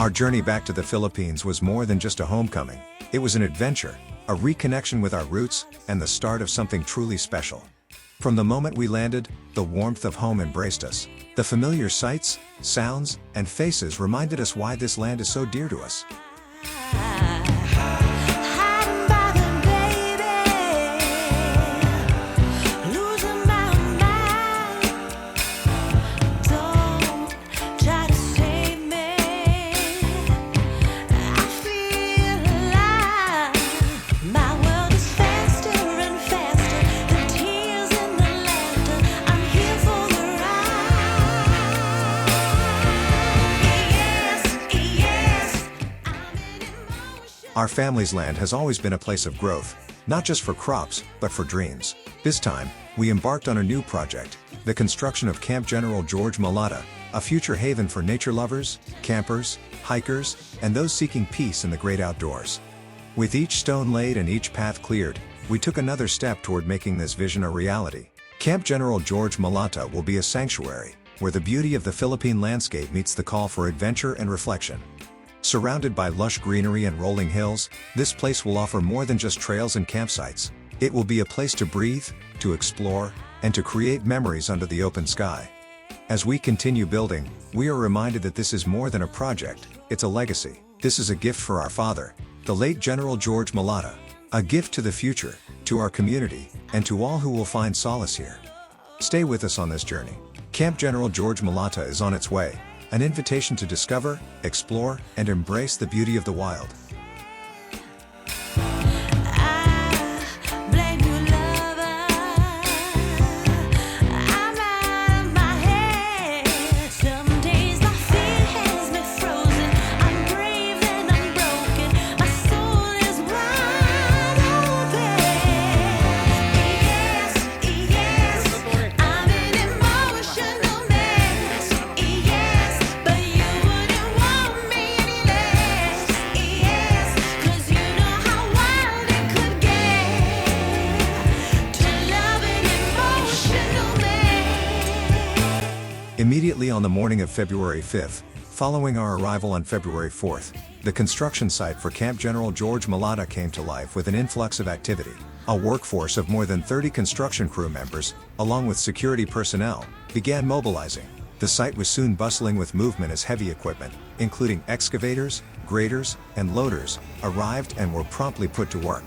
Our journey back to the Philippines was more than just a homecoming. It was an adventure, a reconnection with our roots, and the start of something truly special. From the moment we landed, the warmth of home embraced us. The familiar sights, sounds, and faces reminded us why this land is so dear to us. Our family's land has always been a place of growth, not just for crops, but for dreams. This time, we embarked on a new project, the construction of Camp General George Moleta, a future haven for nature lovers, campers, hikers, and those seeking peace in the great outdoors. With each stone laid and each path cleared, we took another step toward making this vision a reality. Camp General George Moleta will be a sanctuary, where the beauty of the Philippine landscape meets the call for adventure and reflection. Surrounded by lush greenery and rolling hills, this place will offer more than just trails and campsites. It will be a place to breathe, to explore, and to create memories under the open sky. As we continue building, we are reminded that this is more than a project, it's a legacy. This is a gift for our father, the late General George Moleta, a gift to the future, to our community, and to all who will find solace here. Stay with us on this journey. Camp General George Moleta is on its way. An invitation to discover, explore, and embrace the beauty of the wild. Immediately on the morning of February 5th, following our arrival on February 4th, the construction site for Camp General George Moleta came to life with an influx of activity. A workforce of more than 30 construction crew members, along with security personnel, began mobilizing. The site was soon bustling with movement as heavy equipment, including excavators, graders, and loaders, arrived and were promptly put to work.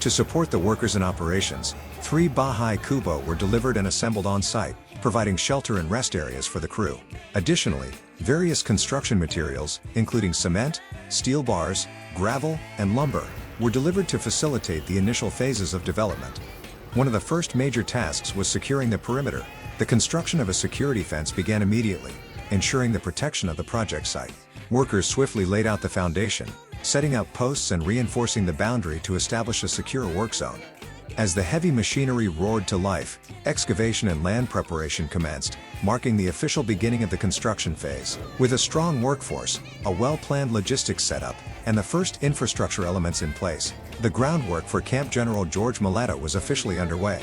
To support the workers in operations, 3 BAHAY KUBOS were delivered and assembled on site, providing shelter and rest areas for the crew. Additionally, various construction materials, including cement, steel bars, gravel, and lumber, were delivered to facilitate the initial phases of development. One of the first major tasks was securing the perimeter. The construction of a security fence began immediately, ensuring the protection of the project site. Workers swiftly laid out the foundation, setting up posts and reinforcing the boundary to establish a secure work zone. As the heavy machinery roared to life, excavation and land preparation commenced, marking the official beginning of the construction phase. With a strong workforce, a well-planned logistics setup, and the first infrastructure elements in place, the groundwork for Camp General George Moleta was officially underway.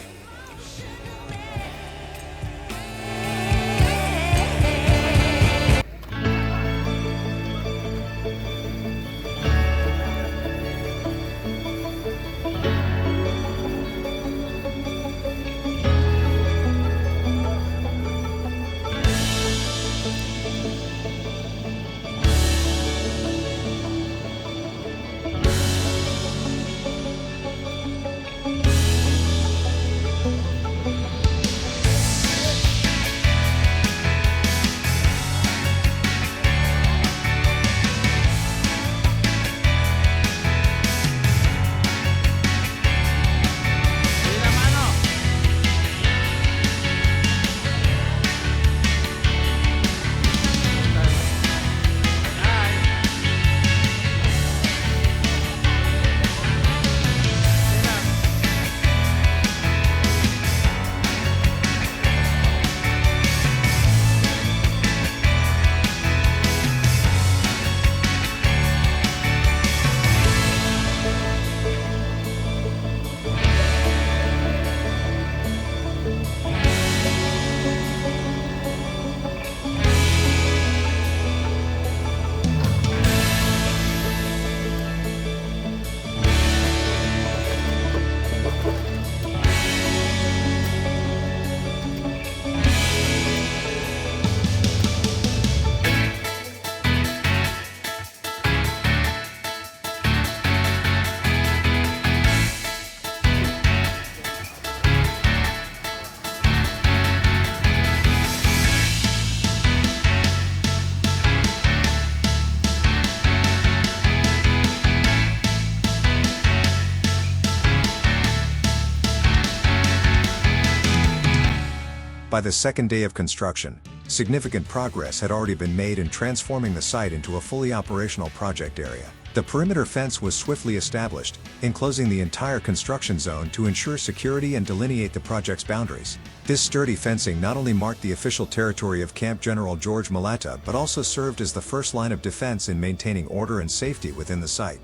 By the second day of construction, significant progress had already been made in transforming the site into a fully operational project area. The perimeter fence was swiftly established, enclosing the entire construction zone to ensure security and delineate the project's boundaries. This sturdy fencing not only marked the official territory of Camp General George Moleta but also served as the first line of defense in maintaining order and safety within the site.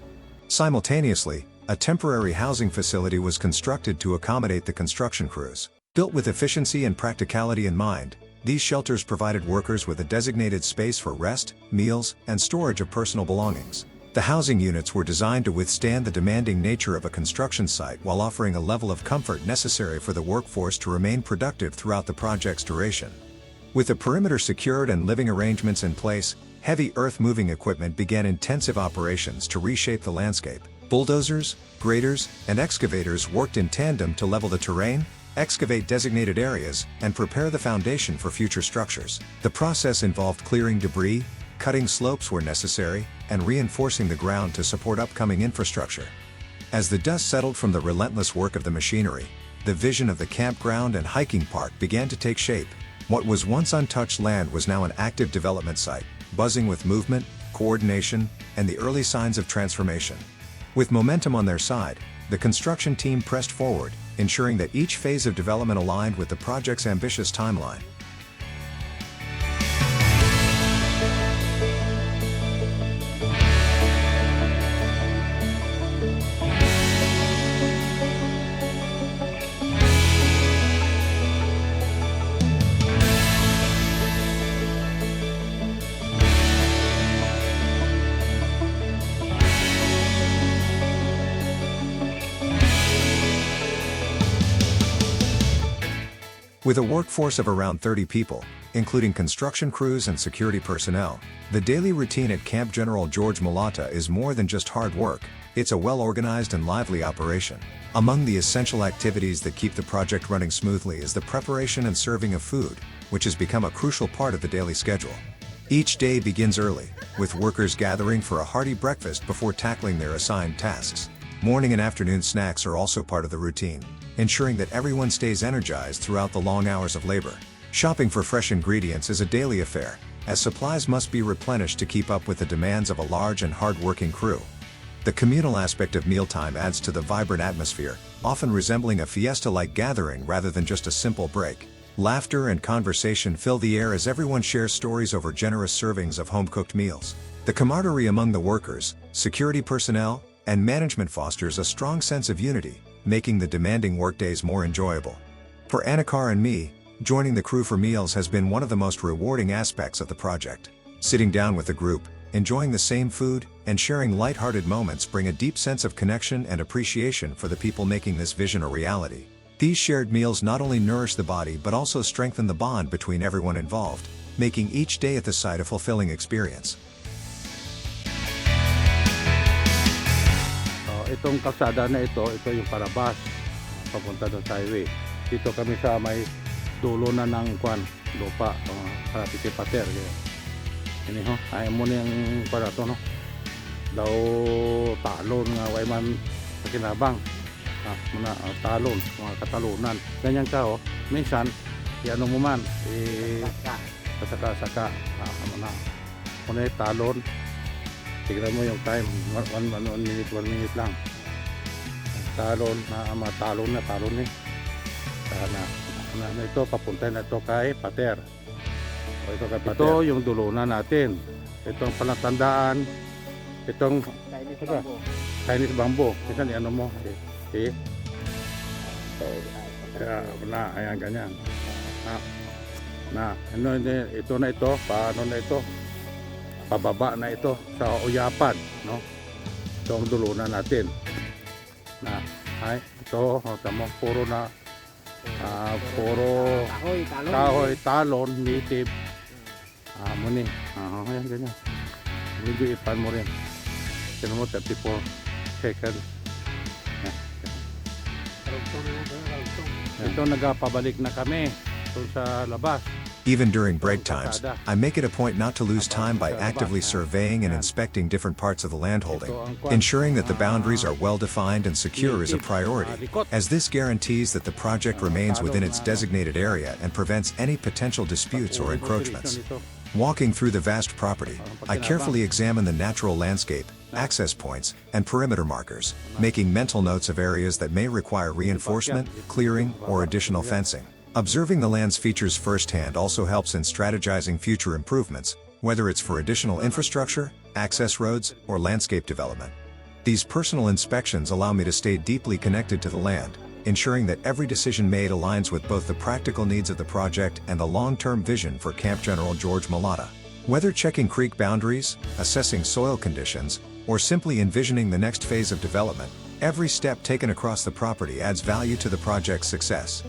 Simultaneously, a temporary housing facility was constructed to accommodate the construction crews. Built with efficiency and practicality in mind, these shelters provided workers with a designated space for rest, meals, and storage of personal belongings. The housing units were designed to withstand the demanding nature of a construction site while offering a level of comfort necessary for the workforce to remain productive throughout the project's duration. With the perimeter secured and living arrangements in place, heavy earth-moving equipment began intensive operations to reshape the landscape. Bulldozers, graders, and excavators worked in tandem to level the terrain, excavate designated areas, and prepare the foundation for future structures. The process involved clearing debris, cutting slopes where necessary, and reinforcing the ground to support upcoming infrastructure. As the dust settled from the relentless work of the machinery, the vision of the campground and hiking park began to take shape. What was once untouched land was now an active development site, buzzing with movement, coordination, and the early signs of transformation. With momentum on their side, the construction team pressed forward, ensuring that each phase of development aligned with the project's ambitious timeline. With a workforce of around 30 people, including construction crews and security personnel, the daily routine at Camp General George Moleta is more than just hard work, it's a well-organized and lively operation. Among the essential activities that keep the project running smoothly is the preparation and serving of food, which has become a crucial part of the daily schedule. Each day begins early, with workers gathering for a hearty breakfast before tackling their assigned tasks. Morning and afternoon snacks are also part of the routine, ensuring that everyone stays energized throughout the long hours of labor. Shopping for fresh ingredients is a daily affair, as supplies must be replenished to keep up with the demands of a large and hard-working crew. The communal aspect of mealtime adds to the vibrant atmosphere, often resembling a fiesta-like gathering rather than just a simple break. Laughter and conversation fill the air as everyone shares stories over generous servings of home-cooked meals. The camaraderie among the workers, security personnel, and management fosters a strong sense of unity, making the demanding workdays more enjoyable. For Anakar and me, joining the crew for meals has been one of the most rewarding aspects of the project. Sitting down with the group, enjoying the same food, and sharing light-hearted moments bring a deep sense of connection and appreciation for the people making this vision a reality. These shared meals not only nourish the body but also strengthen the bond between everyone involved, making each day at the site a fulfilling experience. Itong kalsada na ito yung parabas papunta doon sa highway. Dito kami sa may dulo na ng lupa, kalapit kay Pater. Ini ho, ayaw mo na yung parato, no? Daw talon nga wayman sa kinabang. Muna talon, mga katalunan. Ganyan ka, oh. Minsan, ano mo man, kasaka-saka, muna yung talon. Tignan mo yung time, 1 minute lang. Talon eh. Ito, papunta na ito kay Pater. Ito yung dulunan natin. Itong palatandaan. Itong Chinese bamboo. Minsan, ano mo. Ayan, ganyan. Ito na ito, paano na ito? Pababa na ito sa uyapan, no? Ito ang dulunan natin. Ito, tamo, puro kahoy, talon, native. Muni. Ayan, ganyan. Medyo ipan mo rin. Tignan mo, 34 seconds. Ito, nagpabalik na kami doon sa labas. Even during break times, I make it a point not to lose time by actively surveying and inspecting different parts of the landholding. Ensuring that the boundaries are well defined and secure is a priority, as this guarantees that the project remains within its designated area and prevents any potential disputes or encroachments. Walking through the vast property, I carefully examine the natural landscape, access points, and perimeter markers, making mental notes of areas that may require reinforcement, clearing, or additional fencing. Observing the land's features firsthand also helps in strategizing future improvements, whether it's for additional infrastructure, access roads, or landscape development. These personal inspections allow me to stay deeply connected to the land, ensuring that every decision made aligns with both the practical needs of the project and the long-term vision for Camp General George Moleta. Whether checking creek boundaries, assessing soil conditions, or simply envisioning the next phase of development, every step taken across the property adds value to the project's success.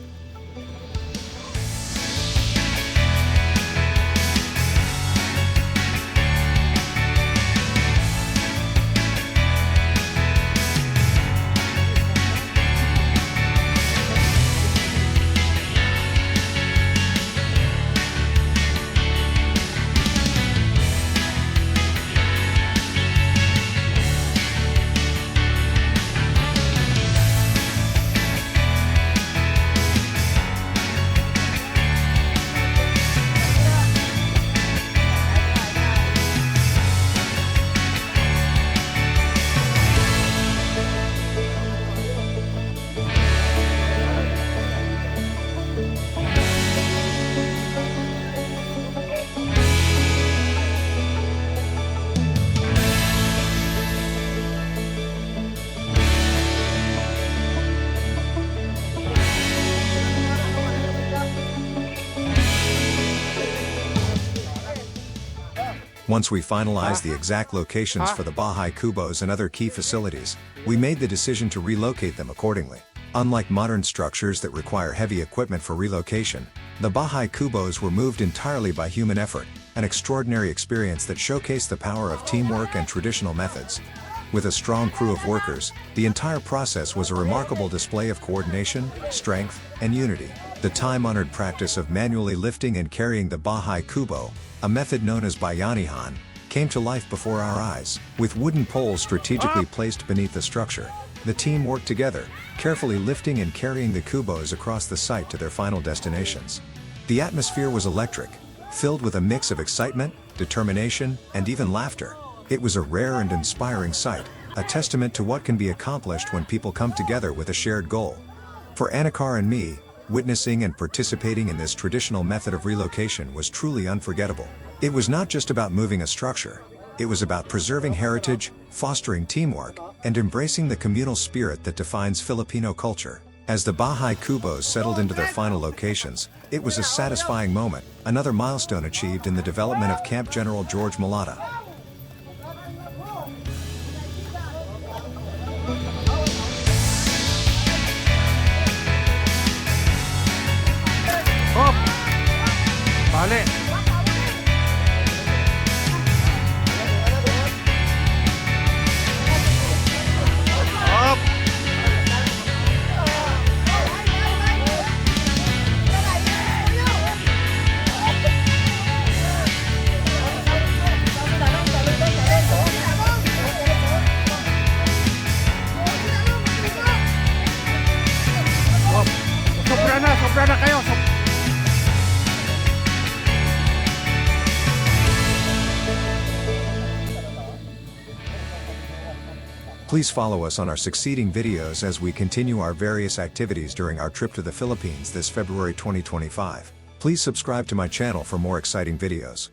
Once we finalized the exact locations for the BAHAY KUBOS and other key facilities, we made the decision to relocate them accordingly. Unlike modern structures that require heavy equipment for relocation, the BAHAY KUBOS were moved entirely by human effort, an extraordinary experience that showcased the power of teamwork and traditional methods. With a strong crew of workers, the entire process was a remarkable display of coordination, strength, and unity. The time-honored practice of manually lifting and carrying the BAHAY KUBO, a method known as bayanihan, came to life before our eyes. With wooden poles strategically placed beneath the structure, the team worked together, carefully lifting and carrying the KUBOs across the site to their final destinations. The atmosphere was electric, filled with a mix of excitement, determination, and even laughter. It was a rare and inspiring sight, a testament to what can be accomplished when people come together with a shared goal. For Anakar and me, witnessing and participating in this traditional method of relocation was truly unforgettable. It was not just about moving a structure, it was about preserving heritage, fostering teamwork, and embracing the communal spirit that defines Filipino culture. As the BAHAY KUBOs settled into their final locations, it was a satisfying moment, another milestone achieved in the development of Camp General George Moleta. Hop! Bale! Hop! Hop! Sobra na kayo! Please follow us on our succeeding videos as we continue our various activities during our trip to the Philippines this February 2025. Please subscribe to my channel for more exciting videos.